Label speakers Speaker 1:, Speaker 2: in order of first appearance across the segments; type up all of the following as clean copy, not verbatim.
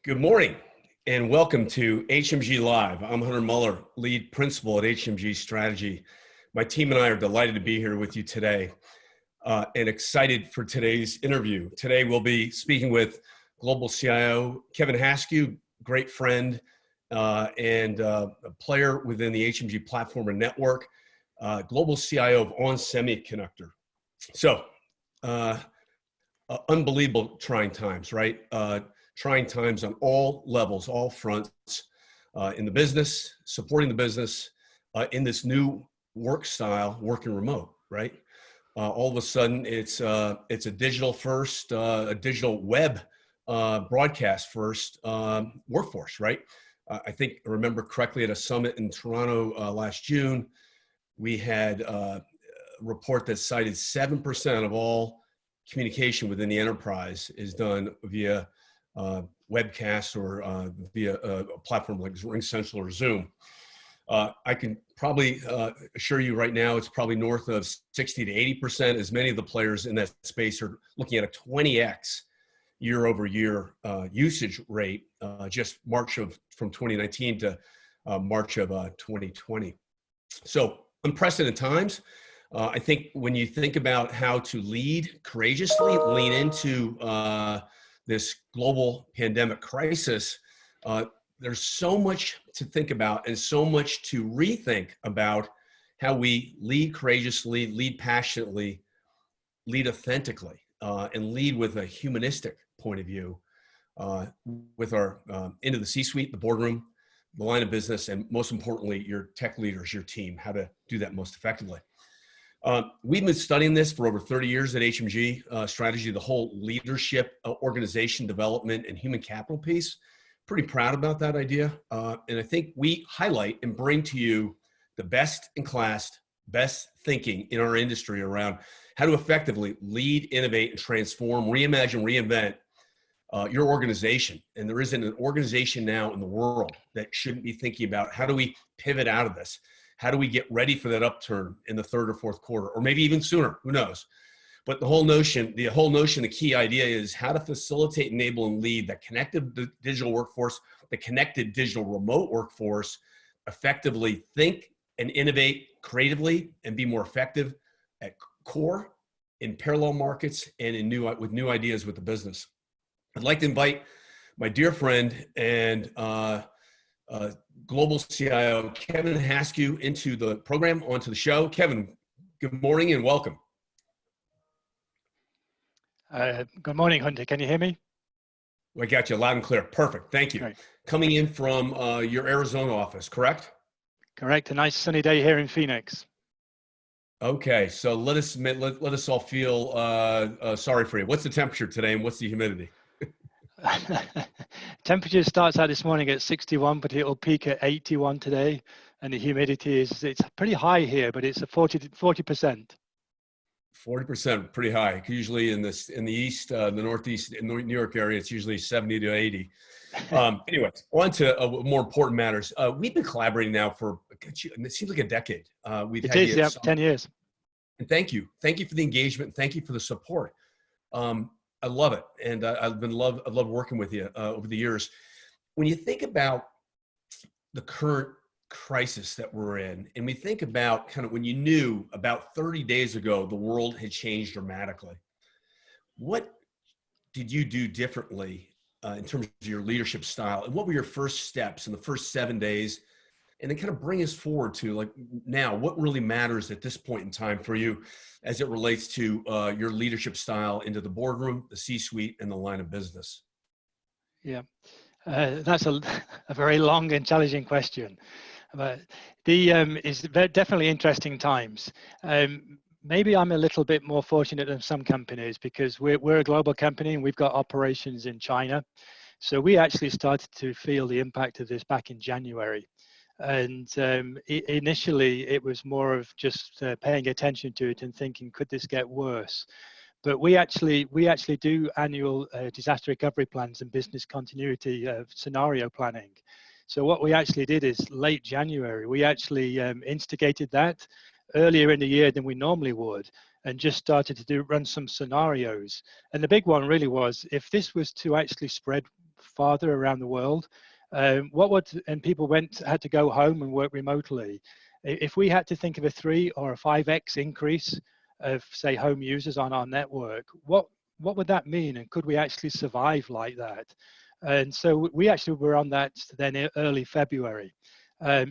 Speaker 1: Good morning and welcome to HMG Live. I'm Hunter Muller, lead principal at HMG Strategy. My team and I are delighted to be here with you today and excited for today's interview. Today we'll be speaking with Global CIO Kevin Haskew, great friend and a player within the HMG platform and network, Global CIO of ON Semiconductors. So, unbelievable trying times, right? Trying times on all levels, all fronts, in the business, supporting the business, in this new work style, working remote, right? All of a sudden, it's a digital first, a digital web broadcast first workforce, right? I think, I remember correctly, at a summit in Toronto last June, we had a report that cited 7% of all communication within the enterprise is done via webcasts or via a platform like RingCentral or Zoom. I can probably assure you right now, it's probably north of 60 to 80%, as many of the players in that space are looking at a 20x year over year usage rate, just from 2019 to March of 2020. So unprecedented times. I think when you think about how to lead courageously, lean into this global pandemic crisis, there's so much to think about and so much to rethink about how we lead courageously, lead passionately, lead authentically, and lead with a humanistic point of view with our into the C-suite, the boardroom, the line of business, and most importantly, your tech leaders, your team, how to do that most effectively. We've been studying this for over 30 years at HMG Strategy, the whole leadership, organization development, and human capital piece. Pretty proud about that idea. And I think we highlight and bring to you the best in class, best thinking in our industry around how to effectively lead, innovate, and transform, reimagine, reinvent your organization. And there isn't an organization now in the world that shouldn't be thinking about how do we pivot out of this? How do we get ready for that upturn in the third or fourth quarter, or maybe even sooner? Who knows? But the whole notion, the key idea is how to facilitate, enable, and lead the connected digital workforce, the connected digital remote workforce, effectively think and innovate creatively and be more effective at core, in parallel markets, and with new ideas with the business. I'd like to invite my dear friend and Global CIO Kevin Haskew into the program, onto the show. Kevin, good morning and welcome.
Speaker 2: Good morning, Hunter. Can you hear me?
Speaker 1: I got you loud and clear. Perfect. Thank you.
Speaker 2: Great.
Speaker 1: Coming in from your Arizona office, correct?
Speaker 2: Correct. A nice sunny day here in Phoenix.
Speaker 1: Okay, so let us all feel sorry for you. What's the temperature today and what's the humidity?
Speaker 2: Temperature starts out this morning at 61, but it'll peak at 81 today. And the humidity it's pretty high here, but it's a 40%.
Speaker 1: 40%, pretty high. Usually in the east, the northeast, in the New York area, it's usually 70 to 80. Anyways, on to more important matters. We've been collaborating now for, it seems like a decade.
Speaker 2: Yeah, 10 years.
Speaker 1: And thank you for the engagement. Thank you for the support. I love it, and I've loved working with you over the years. When you think about the current crisis that we're in, and we think about kind of when you knew about 30 days ago the world had changed dramatically, what did you do differently in terms of your leadership style, and what were your first steps in the first 7 days? And then kind of bring us forward to like now, what really matters at this point in time for you as it relates to your leadership style into the boardroom, the C-suite, and the line of business?
Speaker 2: Yeah, that's a very long and challenging question. But it's definitely interesting times. Maybe I'm a little bit more fortunate than some companies because we're a global company and we've got operations in China. So we actually started to feel the impact of this back in January. And initially, it was more of just paying attention to it and thinking, could this get worse? But we actually do annual disaster recovery plans and business continuity scenario planning. So what we actually did is late January, we actually instigated that earlier in the year than we normally would, and just started to run some scenarios. And the big one really was, if this was to actually spread farther around the world, and people had to go home and work remotely. If we had to think of a 3 or a 5x increase of, say, home users on our network, what would that mean? And could we actually survive like that? And so we actually were on that then early February.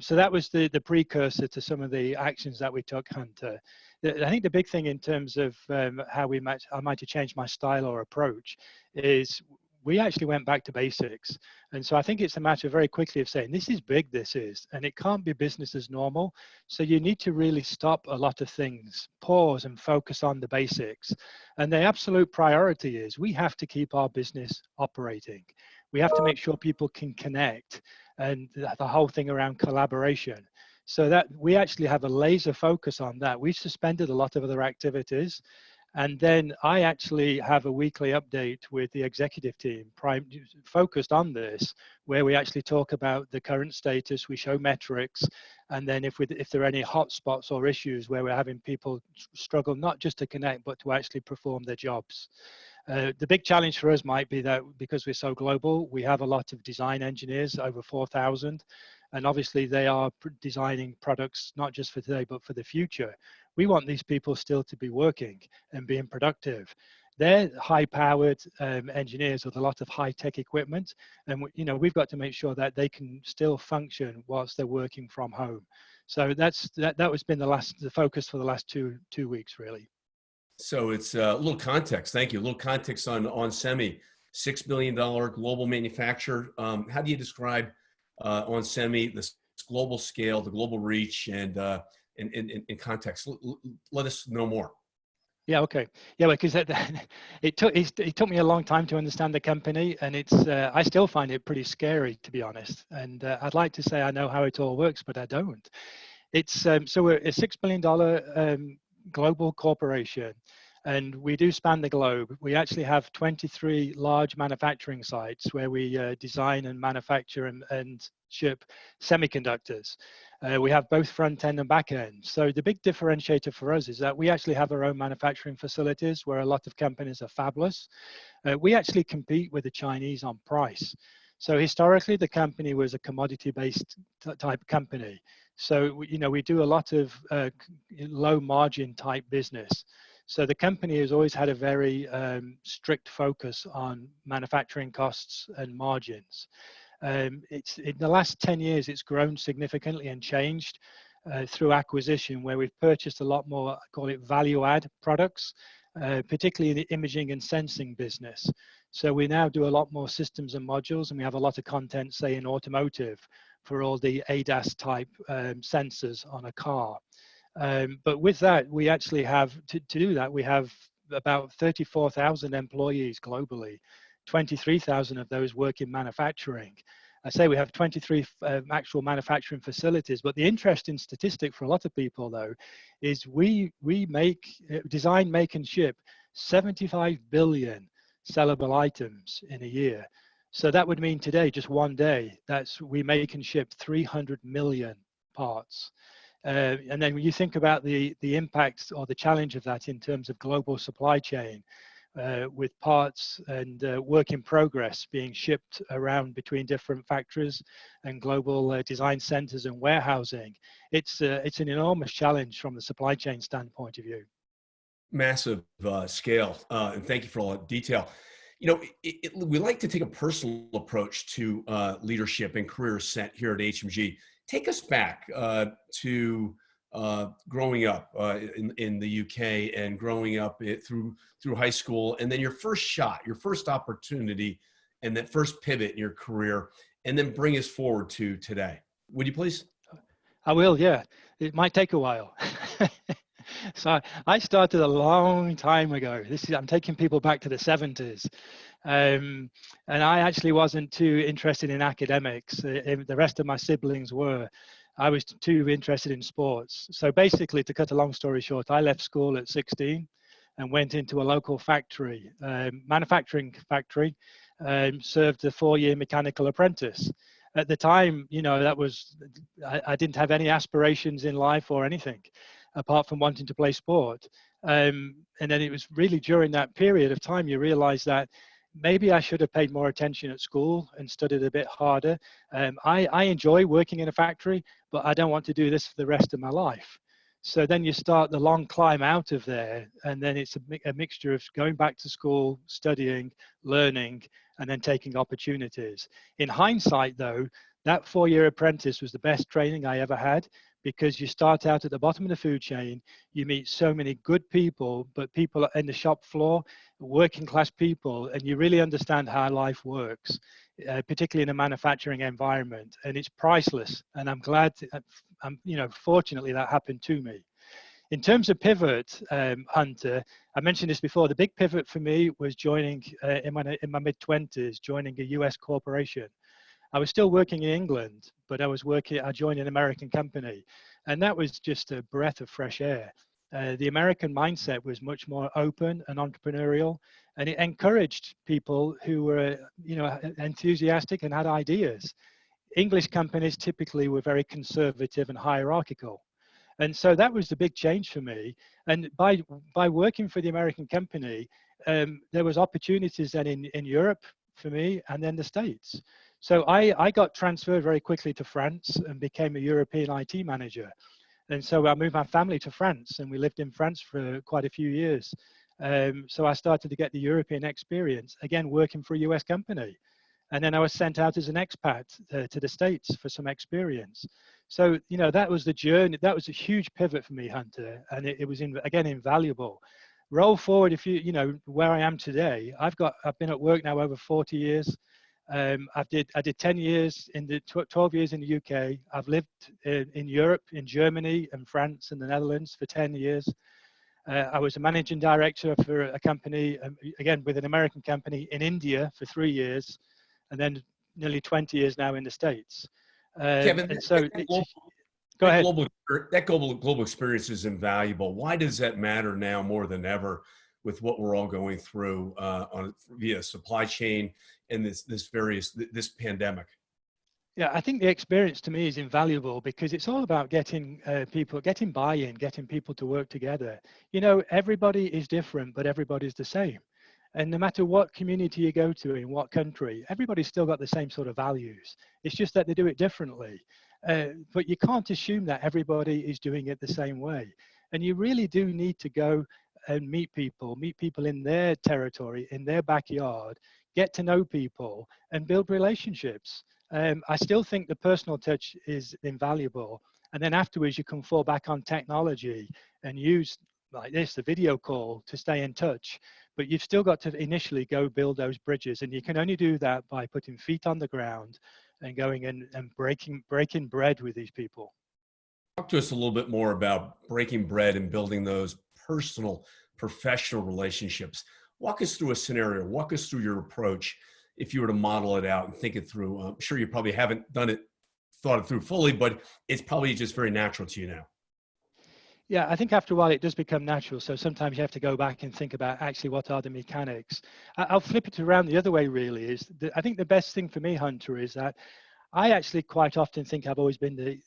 Speaker 2: So that was the precursor to some of the actions that we took, Hunter. I think the big thing in terms of how I might have changed my style or approach is we actually went back to basics. And so I think it's a matter very quickly of saying, this is big, this is, and it can't be business as normal. So you need to really stop a lot of things, pause and focus on the basics. And the absolute priority is we have to keep our business operating. We have to make sure people can connect, and the whole thing around collaboration. So that we actually have a laser focus on that. We've suspended a lot of other activities. And then I actually have a weekly update with the executive team focused on this, where we actually talk about the current status, we show metrics, and then if there are any hotspots or issues where we're having people struggle not just to connect, but to actually perform their jobs. The big challenge for us might be that because we're so global, we have a lot of design engineers, over 4,000, and obviously they are designing products not just for today, but for the future. We want these people still to be working and being productive. They're high-powered engineers with a lot of high-tech equipment, and we've got to make sure that they can still function whilst they're working from home. So that has been the focus for the last two weeks, really.
Speaker 1: So it's a little context. Thank you. A little context on Semi, $6 billion global manufacturer. How do you describe on Semi, this global scale, the global reach, and in context? Let us know more.
Speaker 2: Yeah. Okay. Yeah, because it took me a long time to understand the company, and I still find it pretty scary, to be honest. And I'd like to say I know how it all works, but I don't. It's so we're a $6 billion global corporation, and we do span the globe. We actually have 23 large manufacturing sites where we design and manufacture and ship semiconductors. We have both front end and back end. So the big differentiator for us is that we actually have our own manufacturing facilities where a lot of companies are fabless. We actually compete with the Chinese on price. So historically, the company was a commodity-based type company. So we do a lot of low margin type business. So the company has always had a very strict focus on manufacturing costs and margins. It's in the last 10 years, it's grown significantly and changed through acquisition, where we've purchased a lot more, I call it value add products, particularly in the imaging and sensing business. So we now do a lot more systems and modules, and we have a lot of content, say in automotive, for all the ADAS type sensors on a car. But with that, we actually have, to do that, we have about 34,000 employees globally. 23,000 of those work in manufacturing. I say we have 23 actual manufacturing facilities, but the interesting statistic for a lot of people, though, is we design, make, and ship 75 billion sellable items in a year. So that would mean today, just one day, we make and ship 300 million parts. And then when you think about the impact or the challenge of that in terms of global supply chain, with parts and work in progress being shipped around between different factories and global design centers and warehousing, it's an enormous challenge from the supply chain standpoint of view.
Speaker 1: Massive scale, and thank you for all that detail. We like to take a personal approach to leadership and career set here at HMG. Take us back to growing up in the UK and growing up through high school, and then your first shot, your first opportunity, and that first pivot in your career, and then bring us forward to today. Would you please?
Speaker 2: I will, yeah. It might take a while. So I started a long time ago. I'm taking people back to the 70s. And I actually wasn't too interested in academics. The rest of my siblings were. I was too interested in sports. So basically, to cut a long story short, I left school at 16 and went into a local factory, manufacturing factory, served a 4-year mechanical apprentice. At the time, I didn't have any aspirations in life or anything apart from wanting to play sport. And then it was really during that period of time you realize that maybe I should have paid more attention at school and studied a bit harder. I enjoy working in a factory, but I don't want to do this for the rest of my life. So then you start the long climb out of there, and then it's a mixture of going back to school, studying, learning, and then taking opportunities. In hindsight, though, that 4-year apprentice was the best training I ever had, because you start out at the bottom of the food chain, you meet so many good people, but people in the shop floor, working class people, and you really understand how life works, particularly in a manufacturing environment, and it's priceless. And I'm glad, fortunately that happened to me. In terms of pivot, Hunter, I mentioned this before. The big pivot for me was joining in my mid-20s, joining a US corporation. I was still working in England, but I joined an American company, and that was just a breath of fresh air. The American mindset was much more open and entrepreneurial, and it encouraged people who were, enthusiastic and had ideas. English companies typically were very conservative and hierarchical. And so that was the big change for me. And by working for the American company, there was opportunities then in Europe for me, and then the States. So I got transferred very quickly to France and became a European IT manager. And so I moved my family to France, and we lived in France for quite a few years. So I started to get the European experience, again, working for a US company. And then I was sent out as an expat to the States for some experience. So, that was the journey. That was a huge pivot for me, Hunter. And it was, again, invaluable. Roll forward, if where I am today, I've been at work now over 40 years. I did 10 years 12 years in the UK. I've lived in Europe, in Germany and France and the Netherlands for 10 years. I was a managing director for a company, again, with an American company in India for 3 years, and then nearly 20 years now in the States.
Speaker 1: Kevin,
Speaker 2: and so go ahead.
Speaker 1: That global experience is invaluable. Why does that matter now more than ever with what we're all going through via supply chain and this pandemic?
Speaker 2: Yeah, I think the experience to me is invaluable because it's all about getting getting buy-in, getting people to work together. Everybody is different, but everybody's the same. And no matter what community you go to in what country, everybody's still got the same sort of values. It's just that they do it differently. But you can't assume that everybody is doing it the same way. And you really do need to go and meet people in their territory, in their backyard, get to know people and build relationships. I still think the personal touch is invaluable. And then afterwards, you can fall back on technology and use like this, the video call, to stay in touch. But you've still got to initially go build those bridges. And you can only do that by putting feet on the ground and going and breaking bread with these people.
Speaker 1: Talk to us a little bit more about breaking bread and building those personal, professional relationships. Walk us through a scenario. Walk us through your approach if you were to model it out and think it through. I'm sure you probably haven't thought it through fully, but it's probably just very natural to you now.
Speaker 2: Yeah, I think after a while it does become natural. So sometimes you have to go back and think about actually what are the mechanics. I'll flip it around the other way really. I think the best thing for me, Hunter, is that I actually quite often think I've always been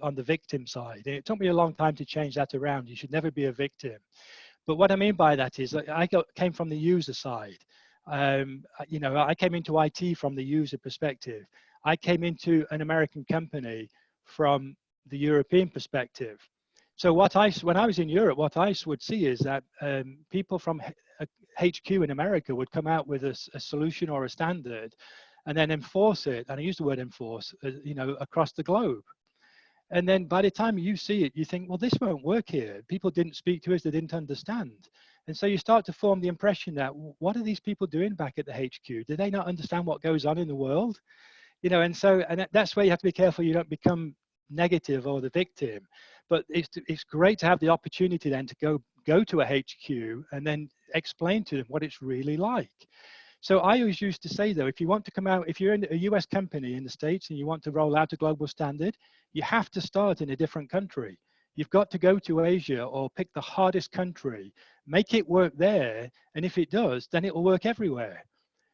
Speaker 2: on the victim side. And it took me a long time to change that around. You should never be a victim. But what I mean by that is that I came from the user side. I came into IT from the user perspective. I came into an American company from the European perspective. So when I was in Europe, what I would see is that people from HQ in America would come out with a solution or a standard and then enforce it. And I use the word enforce, across the globe. And then by the time you see it, you think, well, this won't work here. People didn't speak to us, they didn't understand. And so you start to form the impression that, what are these people doing back at the HQ? Do they not understand what goes on in the world? And that's where you have to be careful you don't become negative or the victim. But it's great to have the opportunity then to go to a HQ and then explain to them what it's really like. So I always used to say, though, if you're in a US company in the States and you want to roll out a global standard, you have to start in a different country. You've got to go to Asia or pick the hardest country, make it work there. And if it does, then it will work everywhere.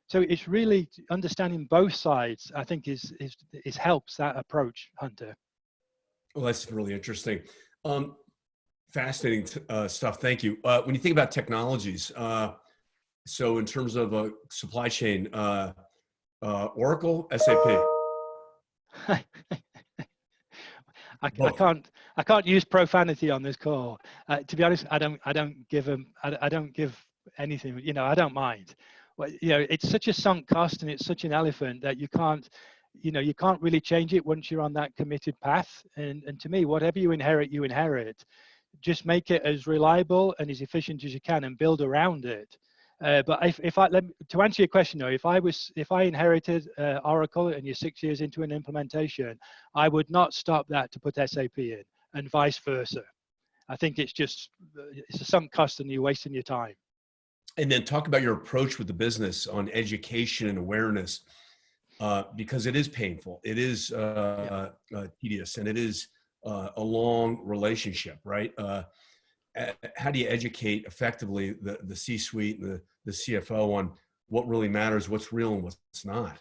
Speaker 2: So it's really understanding both sides, I think, is helps that approach, Hunter.
Speaker 1: Well, that's really interesting. Fascinating stuff. Thank you. When you think about technologies, So in terms of supply chain, Oracle, SAP. Both.
Speaker 2: I can't use profanity on this call. To be honest, I don't give them. I don't give anything. You know, I don't mind. Well, you know, it's such a sunk cost and it's such an elephant that you can't. You know, you can't really change it once you're on that committed path. And to me, whatever you inherit, you inherit. Just make it as reliable and as efficient as you can and build around it. But to answer your question though, if I inherited Oracle and you're 6 years into an implementation, I would not stop that to put SAP in, and vice versa. I think it's a sunk cost and you're wasting your time.
Speaker 1: And then talk about your approach with the business on education and awareness, because it is painful, it is tedious, and it is a long relationship, right? How do you educate effectively the C-suite and the CFO on what really matters, what's real and what's not?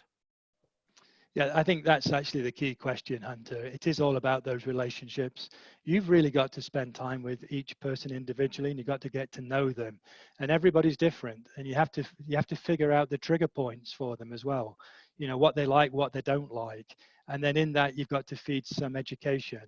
Speaker 2: Yeah, I think that's actually the key question, Hunter. It is all about those relationships. You've really got to spend time with each person individually, and you've got to get to know them. And everybody's different, and you have to figure out the trigger points for them as well. You know, what they like, what they don't like, and then in that you've got to feed some education.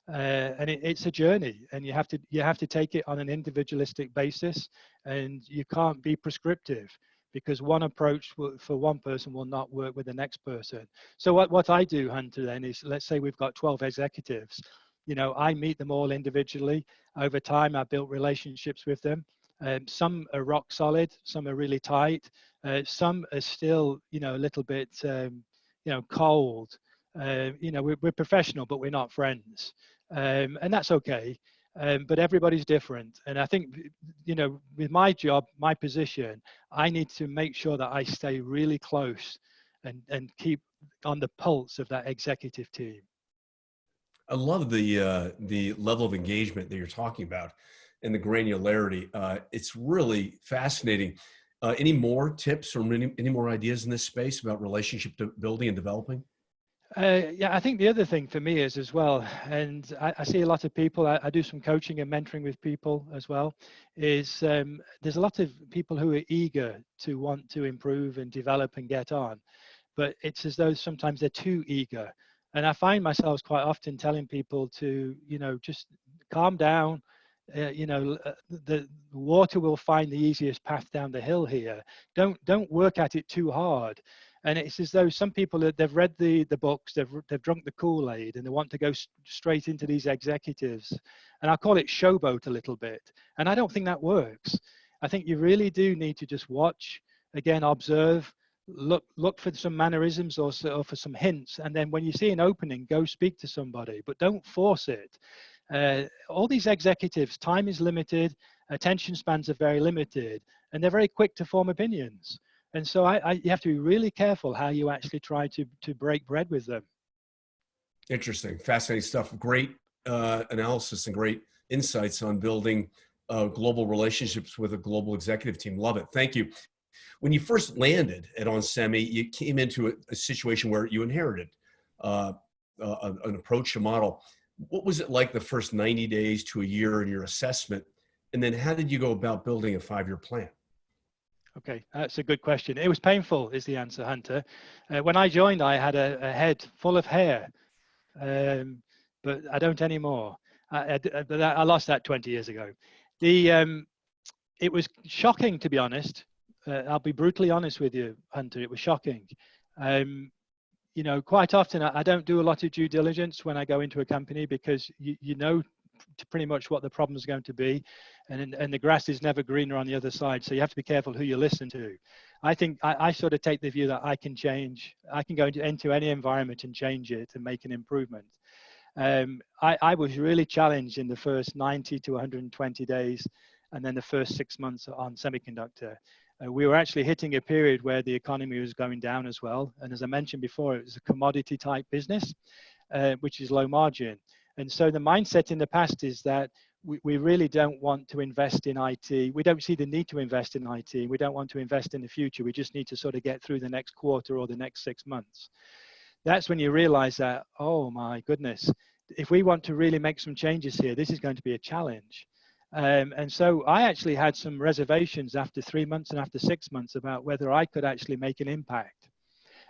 Speaker 2: And it's a journey, and you have to take it on an individualistic basis, and you can't be prescriptive, because one approach for one person will not work with the next person. So what I do, Hunter, then is, let's say we've got 12 executives. You know, I meet them all individually. Over time, I built relationships with them. Some are rock solid, some are really tight, some are still, you know, a little bit, cold. You know, we're professional, but we're not friends. And that's okay. But everybody's different. And I think, you know, with my job, my position, I need to make sure that I stay really close and keep on the pulse of that executive team.
Speaker 1: I love the level of engagement that you're talking about and the granularity. It's really fascinating. Any more tips or any more ideas in this space about relationship building and developing?
Speaker 2: Yeah, I think the other thing for me is as well, and I see a lot of people, I do some coaching and mentoring with people as well, is there's a lot of people who are eager to want to improve and develop and get on, but it's as though sometimes they're too eager. And I find myself quite often telling people to, you know, just calm down. The water will find the easiest path down the hill here. Don't work at it too hard. And it's as though some people, they've read the books, they've drunk the Kool-Aid, and they want to go straight into these executives. And I call it showboat a little bit. And I don't think that works. I think you really do need to just watch, again, observe, look for some mannerisms or for some hints. And then when you see an opening, go speak to somebody, but don't force it. All these executives, time is limited, attention spans are very limited, and they're very quick to form opinions. And so you have to be really careful how you actually try to break bread with them.
Speaker 1: Interesting, fascinating stuff. Great analysis and great insights on building global relationships with a global executive team. Love it. Thank you. When you first landed at ON Semi, you came into a situation where you inherited an approach, a model. What was it like the first 90 days to a year in your assessment? And then how did you go about building a 5-year plan?
Speaker 2: Okay, that's a good question. It was painful, is the answer, Hunter. When I joined, I had a head full of hair, but I don't anymore. I lost that 20 years ago. It was shocking, to be honest. I'll be brutally honest with you, Hunter. It was shocking. You know, quite often I don't do a lot of due diligence when I go into a company, because you know pretty much what the problem is going to be, and the grass is never greener on the other side. So you have to be careful who you listen to. I think I sort of take the view that I can change. I can go into any environment and change it and make an improvement. I was really challenged in the first 90 to 120 days, and then the first 6 months on semiconductor. We were actually hitting a period where the economy was going down as well. And as I mentioned before, it was a commodity type business, which is low margin. And so the mindset in the past is that we really don't want to invest in IT. We don't see the need to invest in IT. We don't want to invest in the future. We just need to sort of get through the next quarter or the next 6 months. That's when you realize that, oh my goodness, if we want to really make some changes here, this is going to be a challenge. And so I actually had some reservations after 3 months and after 6 months about whether I could actually make an impact.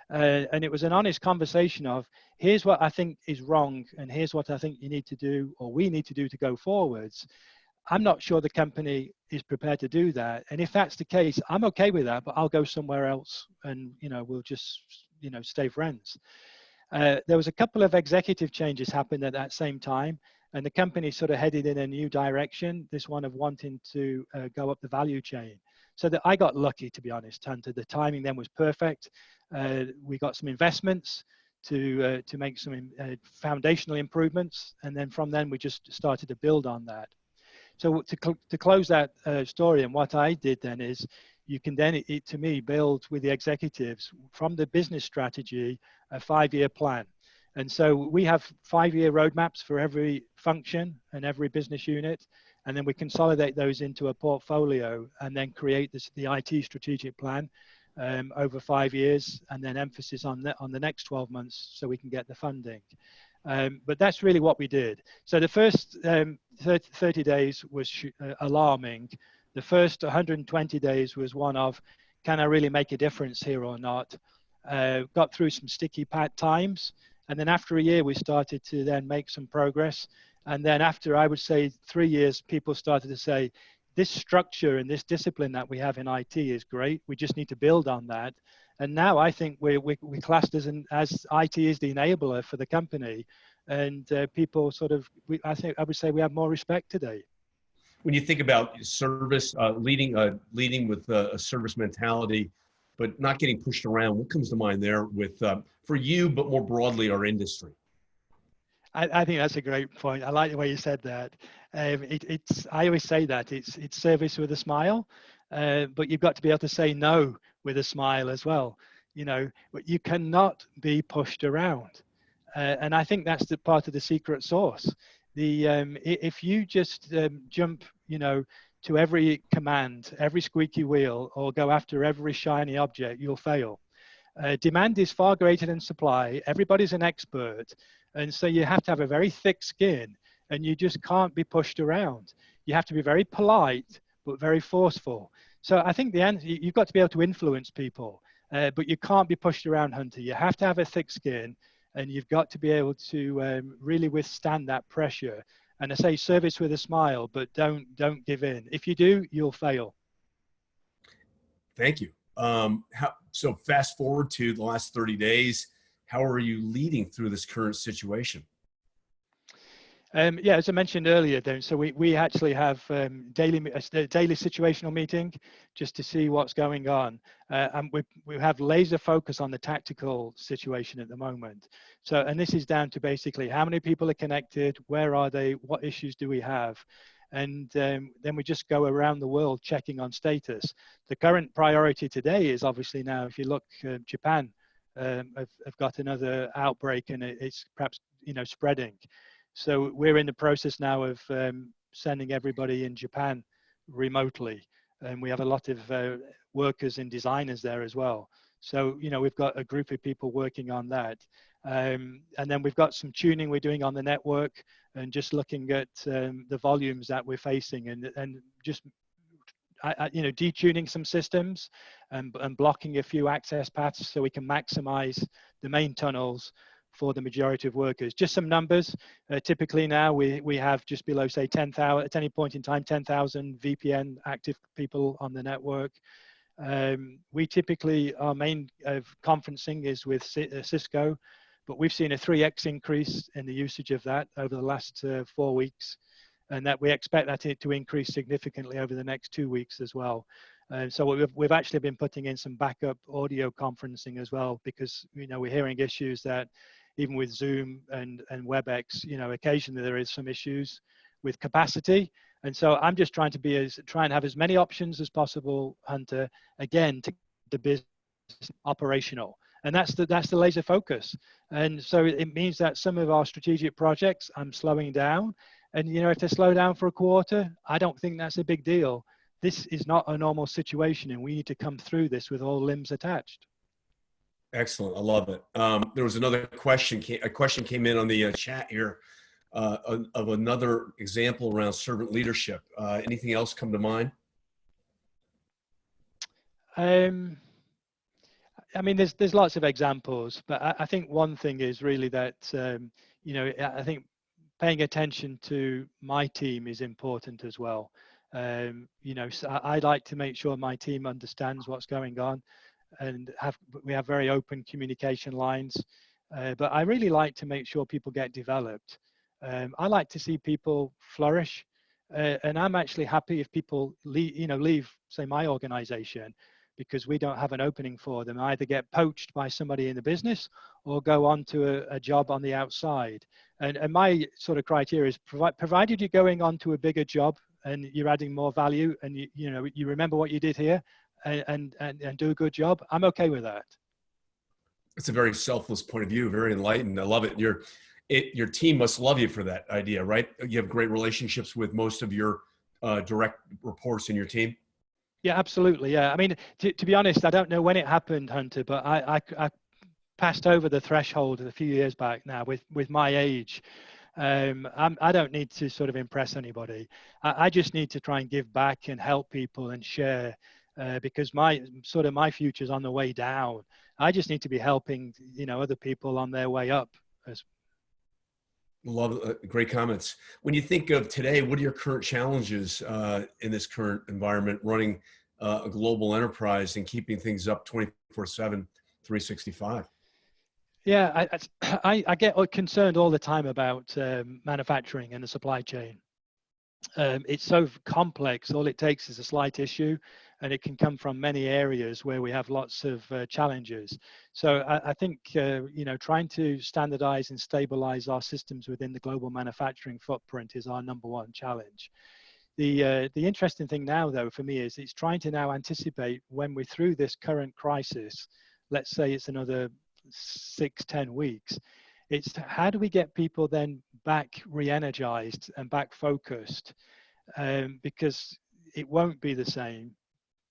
Speaker 2: And it was an honest conversation of, here's what I think is wrong, and here's what I think you need to do, or we need to do to go forwards. I'm not sure the company is prepared to do that. And if that's the case, I'm okay with that, but I'll go somewhere else and, we'll just, stay friends. There was a couple of executive changes happened at that same time, and the company sort of headed in a new direction, this one of wanting to go up the value chain. So that I got lucky, to be honest, Hunter. The timing then was perfect. We got some investments to make some foundational improvements, and then from then we just started to build on that. So to close that story, and what I did then is, you can then, to me, build with the executives from the business strategy a 5-year plan. And so we have 5-year roadmaps for every function and every business unit, and then we consolidate those into a portfolio and then create the IT strategic plan over 5 years, and then emphasis on the next 12 months so we can get the funding. But that's really what we did. So the first 30 days was alarming. The first 120 days was one of, can I really make a difference here or not? Got through some sticky times. And then after a year, we started to then make some progress. And then after, I would say, 3 years, people started to say, this structure and this discipline that we have in IT is great. We just need to build on that. And now I think we're classed as IT is the enabler for the company. And people sort of, I would say we have more respect today.
Speaker 1: When you think about service, leading with a service mentality, but not getting pushed around, what comes to mind there with for you, but more broadly our industry?
Speaker 2: I think that's a great point. I like the way you said that. I always say that it's service with a smile, but you've got to be able to say no with a smile as well. But you cannot be pushed around, and I think that's the part of the secret sauce. If you just jump, to every command, every squeaky wheel, or go after every shiny object, you'll fail. Demand is far greater than supply. Everybody's an expert. And so you have to have a very thick skin, and you just can't be pushed around. You have to be very polite, but very forceful. So I think the answer, you've got to be able to influence people, but you can't be pushed around, Hunter. You have to have a thick skin, and you've got to be able to really withstand that pressure. And I say service with a smile, but don't give in. If you do, you'll fail.
Speaker 1: Thank you. So fast forward to the last 30 days. How are you leading through this current situation?
Speaker 2: Yeah, as I mentioned earlier, then, so we actually have daily situational meeting just to see what's going on, and we have laser focus on the tactical situation at the moment. So, and this is down to basically how many people are connected, where are they, what issues do we have, and then we just go around the world checking on status. The current priority today is obviously now, if you look, Japan have got another outbreak, and it's perhaps spreading. So we're in the process now of sending everybody in Japan remotely, and we have a lot of workers and designers there as well. So we've got a group of people working on that, and then we've got some tuning we're doing on the network, and just looking at the volumes that we're facing, and just detuning some systems and blocking a few access paths so we can maximize the main tunnels for the majority of workers. Just some numbers. Typically now we have just below, say, 10,000 at any point in time, 10,000 VPN active people on the network. We typically, our main conferencing is with Cisco, but we've seen a 3x increase in the usage of that over the last 4 weeks, and that we expect that to increase significantly over the next 2 weeks as well. So we've actually been putting in some backup audio conferencing as well, because we're hearing issues that even with Zoom and WebEx, occasionally there is some issues with capacity. And so I'm just trying to try and have as many options as possible, Hunter, again, to the business operational. And that's the laser focus. And so it means that some of our strategic projects I'm slowing down. And if they slow down for a quarter, I don't think that's a big deal. This is not a normal situation, and we need to come through this with all limbs attached.
Speaker 1: Excellent. I love it. There was another question. A question came in on the chat here. of another example around servant leadership. Anything else come to mind?
Speaker 2: I mean, there's lots of examples, but I think one thing is really that I think paying attention to my team is important as well. So I like to make sure my team understands what's going on, and we have very open communication lines. But I really like to make sure people get developed. I like to see people flourish, and I'm actually happy if people leave, say, my organization, because we don't have an opening for them, either get poached by somebody in the business or go on to a job on the outside. And my sort of criteria is provided you're going on to a bigger job and you're adding more value, and you remember what you did here, and do a good job, I'm okay with that.
Speaker 1: It's a very selfless point of view, very enlightened. I love it. Your team must love you for that idea, right? You have great relationships with most of your direct reports in your team.
Speaker 2: Yeah, absolutely. Yeah, I mean, to be honest, I don't know when it happened, Hunter, but I passed over the threshold a few years back now with my age. I don't need to sort of impress anybody. I just need to try and give back and help people and share, because my future's on the way down. I just need to be helping other people on their way up.
Speaker 1: Love great comments. When you think of today, what are your current challenges in this current environment, running a global enterprise and keeping things up 24/7, 365?
Speaker 2: Yeah, I get concerned all the time about manufacturing and the supply chain. It's so complex. All it takes is a slight issue, and it can come from many areas where we have lots of challenges. So I think trying to standardize and stabilize our systems within the global manufacturing footprint is our #1 challenge. The interesting thing now, though, for me, is it's trying to now anticipate when we're through this current crisis. Let's say it's another 6-10 weeks. It's how do we get people then back re-energized and back focused, because it won't be the same,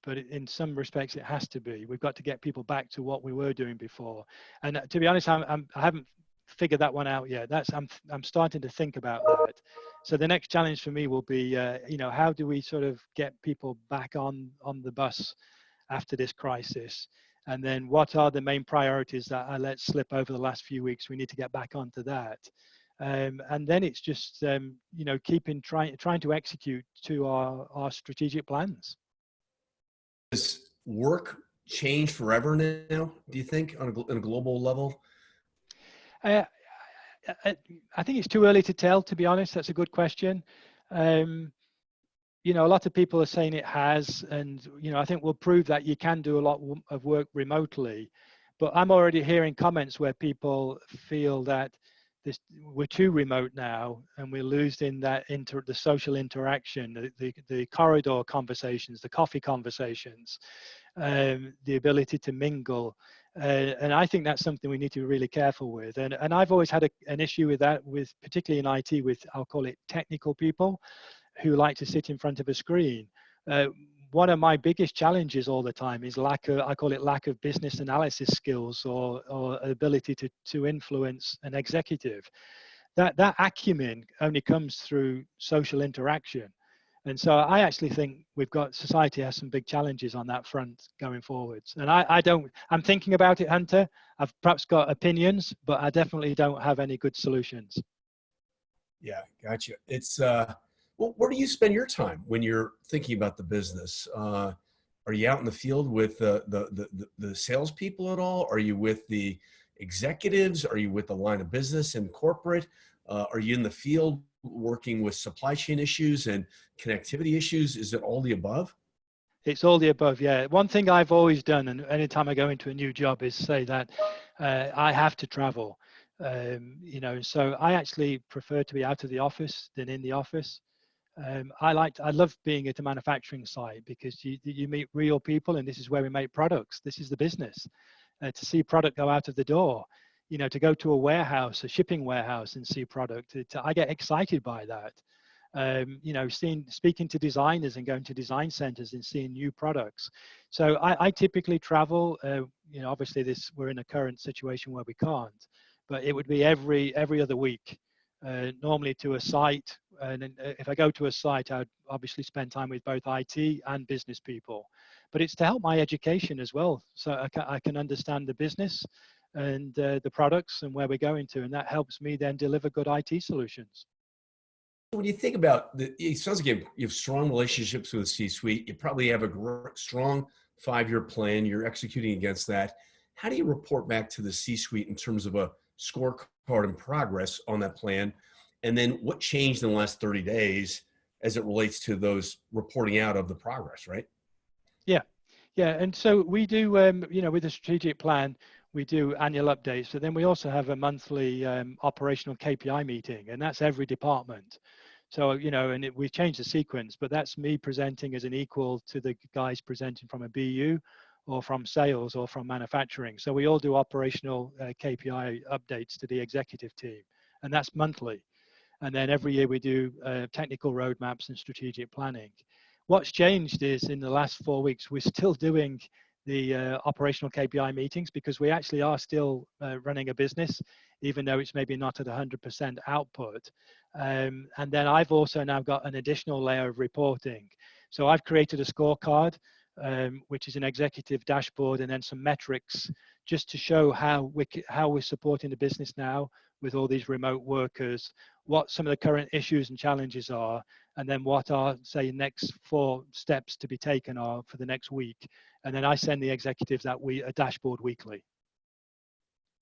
Speaker 2: but in some respects it has to be. We've got to get people back to what we were doing before. And to be honest, I haven't figured that one out yet. I'm starting to think about that. So the next challenge for me will be, how do we sort of get people back on the bus after this crisis? And then what are the main priorities that I let slip over the last few weeks? We need to get back onto that. And then it's just, trying to execute to our strategic plans.
Speaker 1: Does work change forever now, do you think, on a global level?
Speaker 2: I think it's too early to tell, to be honest. That's a good question. A lot of people are saying it has, and I think we'll prove that you can do a lot of work remotely. But I'm already hearing comments where people feel that we're too remote now, and we're losing that the social interaction, the corridor conversations, the coffee conversations, the ability to mingle. And I think that's something we need to be really careful with. And I've always had an issue with that, particularly in IT, with, I'll call it, technical people who like to sit in front of a screen. One of my biggest challenges all the time is I call it lack of business analysis skills or ability to influence an executive. That acumen only comes through social interaction. And so I actually think society has some big challenges on that front going forwards. And I'm thinking about it, Hunter. I've perhaps got opinions, but I definitely don't have any good solutions.
Speaker 1: Yeah, gotcha. It's, well, where do you spend your time when you're thinking about the business? Are you out in the field with the salespeople at all? Are you with the executives? Are you with the line of business and corporate? Are you in the field working with supply chain issues and connectivity issues? Is it all the above?
Speaker 2: It's all the above, yeah. One thing I've always done, and anytime I go into a new job, is say that I have to travel. So I actually prefer to be out of the office than in the office. I love being at a manufacturing site because you meet real people, and this is where we make products. This is the business. To see product go out of the door, to go to a warehouse, a shipping warehouse, and see product, I get excited by that. Speaking to designers and going to design centers and seeing new products. So I typically travel. Obviously we're in a current situation where we can't, but it would be every other week. normally to a site. And if I go to a site, I'd obviously spend time with both IT and business people. But it's to help my education as well, so I can understand the business and the products and where we're going to, and that helps me then deliver good IT solutions.
Speaker 1: When you think about it sounds like you have strong relationships with the C-suite. You probably have a strong 5-year plan. You're executing against that. How do you report back to the C-suite in terms of a scorecard and progress on that plan? And then what changed in the last 30 days as it relates to those reporting out of the progress, right?
Speaker 2: Yeah. Yeah. And so we do, with the strategic plan, we do annual updates. So then we also have a monthly operational KPI meeting, and that's every department. So, and we changed the sequence, but that's me presenting as an equal to the guys presenting from a BU or from sales or from manufacturing. So we all do operational KPI updates to the executive team, and that's monthly. And then every year we do technical roadmaps and strategic planning. What's changed is in the last 4 weeks, we're still doing the operational KPI meetings because we actually are still running a business, even though it's maybe not at 100% output. And then I've also now got an additional layer of reporting. So I've created a scorecard, which is an executive dashboard, and then some metrics just to show how we're supporting the business now with all these remote workers, what some of the current issues and challenges are, and then what are, say, next 4 steps to be taken are for the next week. And then I send the executives a dashboard weekly.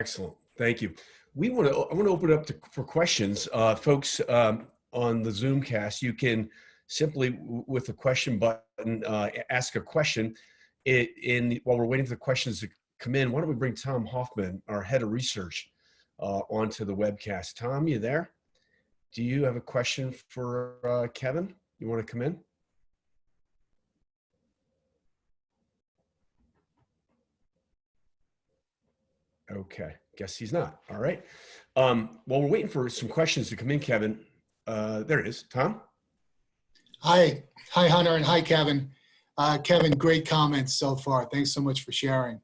Speaker 1: Excellent. Thank you. I want to open it up for questions. Folks on the Zoomcast, you can simply, with the question button, ask a question. While we're waiting for the questions to come in, why don't we bring Tom Hoffman, our head of research, onto the webcast. Tom, you there? Do you have a question for Kevin? You want to come in? Okay, guess he's not. All right. While we're waiting for some questions to come in, Kevin, there it is. Tom?
Speaker 3: Hi, Hunter, and hi, Kevin. Kevin, great comments so far. Thanks so much for sharing.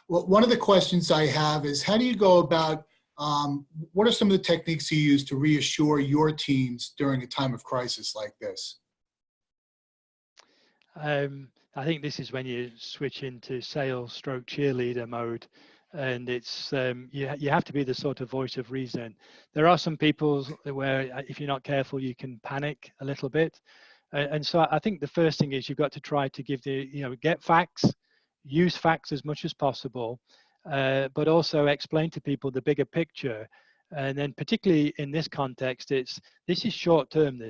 Speaker 3: Well, one of the questions I have is, how do you go about, what are some of the techniques you use to reassure your teams during a time of crisis like this?
Speaker 2: I think this is when you switch into sales stroke cheerleader mode, and it's you have to be the sort of voice of reason. There are some people where if you're not careful, you can panic a little bit. And so I think the first thing is you've got to try to give get facts, use facts as much as possible, but also explain to people the bigger picture. And then particularly in this context, this is short term,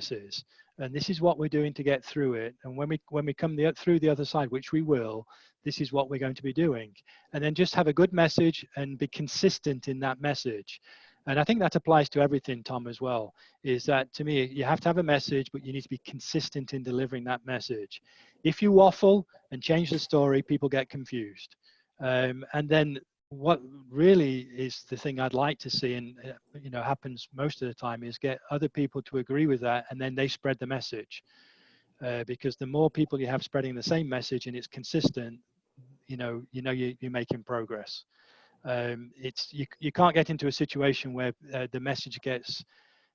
Speaker 2: and this is what we're doing to get through it. And when we come through the other side, which we will, this is what we're going to be doing. And then just have a good message and be consistent in that message. And I think that applies to everything, Tom, as well, is that to me, you have to have a message, but you need to be consistent in delivering that message. If you waffle and change the story, people get confused. And then what really is the thing I'd like to see, and happens most of the time, is get other people to agree with that, and then they spread the message. Because the more people you have spreading the same message and it's consistent, you're making progress. You can't get into a situation where the message gets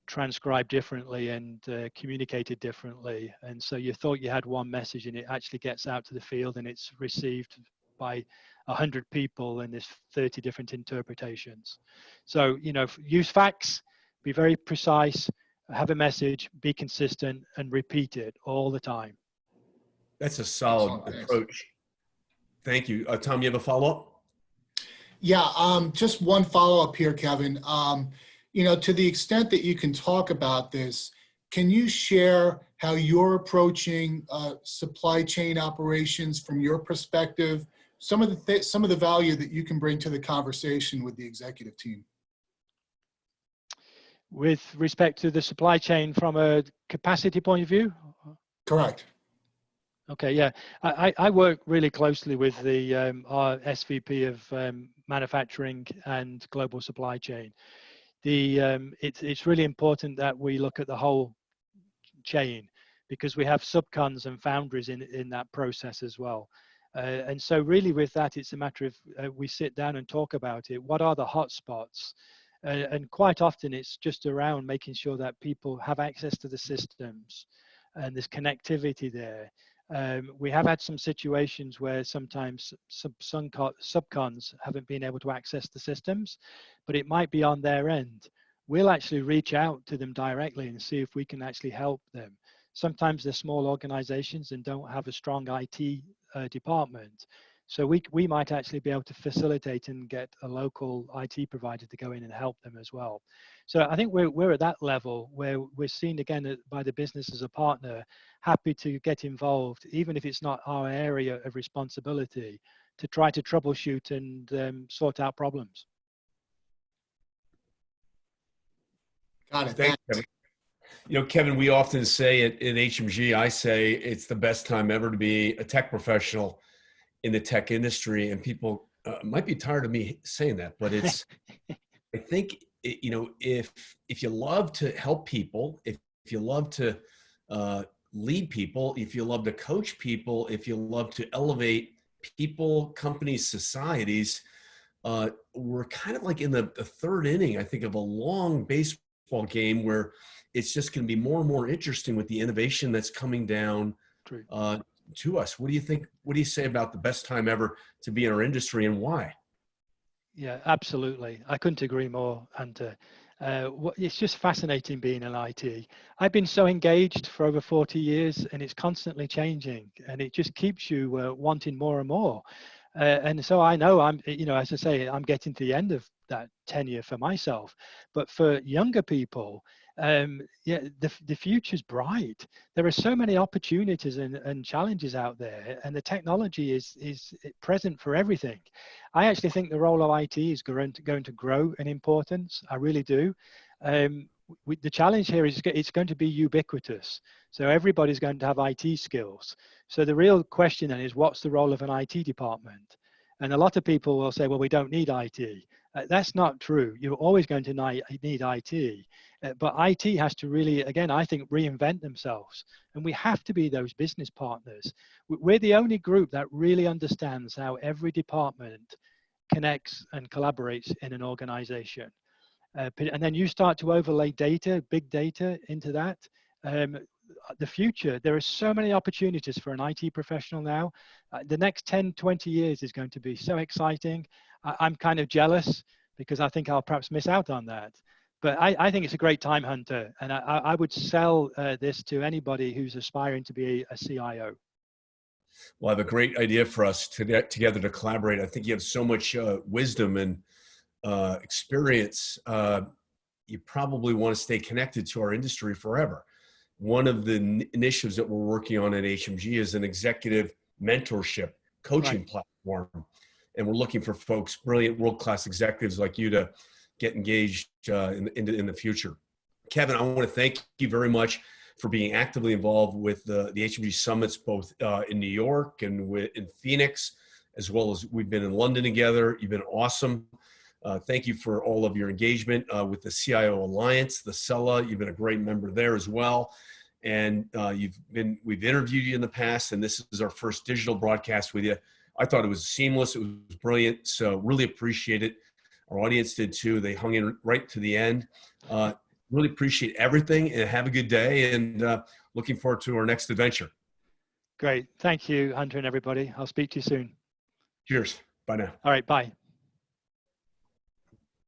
Speaker 2: transcribed differently and communicated differently, and so you thought you had one message and it actually gets out to the field and it's received by 100 people and there's 30 different interpretations. So use facts, be very precise, have a message, be consistent, and repeat it all the time.
Speaker 1: That's a solid approach. Thank you. Tom, you have a follow-up?
Speaker 3: Yeah, just one follow-up here, Kevin. To the extent that you can talk about this, can you share how you're approaching supply chain operations from your perspective? Some of the value that you can bring to the conversation with the executive team.
Speaker 2: With respect to the supply chain from a capacity point of view?
Speaker 3: Correct.
Speaker 2: Okay, yeah. I work really closely with our SVP of manufacturing and global supply chain. It's really important that we look at the whole chain, because we have subcons and foundries in that process as well. And so really with that, it's a matter of we sit down and talk about it. What are the hot spots? And quite often it's just around making sure that people have access to the systems and there's connectivity there. We have had some situations where sometimes subcons haven't been able to access the systems, but it might be on their end. We'll actually reach out to them directly and see if we can actually help them. Sometimes they're small organizations and don't have a strong IT department. So we might actually be able to facilitate and get a local IT provider to go in and help them as well. So I think we're at that level where we're seen again by the business as a partner, happy to get involved, even if it's not our area of responsibility, to try to troubleshoot and sort out problems.
Speaker 3: Got it.
Speaker 1: Thanks, Kevin. You know, Kevin, we often say at HMG, I say it's the best time ever to be a tech professional in the tech industry, and people might be tired of me saying that, but it's, I think, you know, if you love to help people, if you love to lead people, if you love to coach people, if you love to elevate people, companies, societies, we're kind of like in the third inning, I think, of a long baseball game where it's just going to be more and more interesting with the innovation that's coming down to us. What do you think? What do you say about the best time ever to be in our industry, and why?
Speaker 2: Yeah, absolutely. I couldn't agree more, Hunter. It's just fascinating being in IT. I've been so engaged for over 40 years, and it's constantly changing, and it just keeps you wanting more and more. And so I know I'm, you know, as I say, I'm getting to the end of that tenure for myself. But for younger people, yeah, the future's bright. There are so many opportunities and challenges out there, and the technology is present for everything. I actually think the role of IT is going to grow in importance. I really do. The challenge here is it's going to be ubiquitous. So everybody's going to have IT skills. So the real question then is, what's the role of an IT department? And a lot of people will say, well, we don't need IT. That's not true. You're always going to need IT. But IT has to really, again, I think, reinvent themselves. And we have to be those business partners. We're the only group that really understands how every department connects and collaborates in an organization. And then you start to overlay data, big data into that. The future, there are so many opportunities for an IT professional now. The next 10, 20 years is going to be so exciting. I'm kind of jealous because I think I'll perhaps miss out on that. But I think it's a great time, Hunter. And I would sell this to anybody who's aspiring to be a CIO.
Speaker 1: Well, I have a great idea for us to get together to collaborate. I think you have so much wisdom and experience. You probably want to stay connected to our industry forever. One of the initiatives that we're working on at HMG is an executive mentorship coaching platform. And we're looking for folks, brilliant world-class executives like you, to get engaged in the future. Kevin, I want to thank you very much for being actively involved with the HMG summits, both in New York and in Phoenix, as well as we've been in London together. You've been awesome. Thank you for all of your engagement with the CIO Alliance, the CELA. You've been a great member there as well. And we've interviewed you in the past, and this is our first digital broadcast with you. I thought it was seamless. It was brilliant. So really appreciate it. Our audience did too. They hung in right to the end. Really appreciate everything, and have a good day, and looking forward to our next adventure.
Speaker 2: Great. Thank you, Hunter, and everybody. I'll speak to you soon.
Speaker 1: Cheers. Bye now.
Speaker 2: All right. Bye.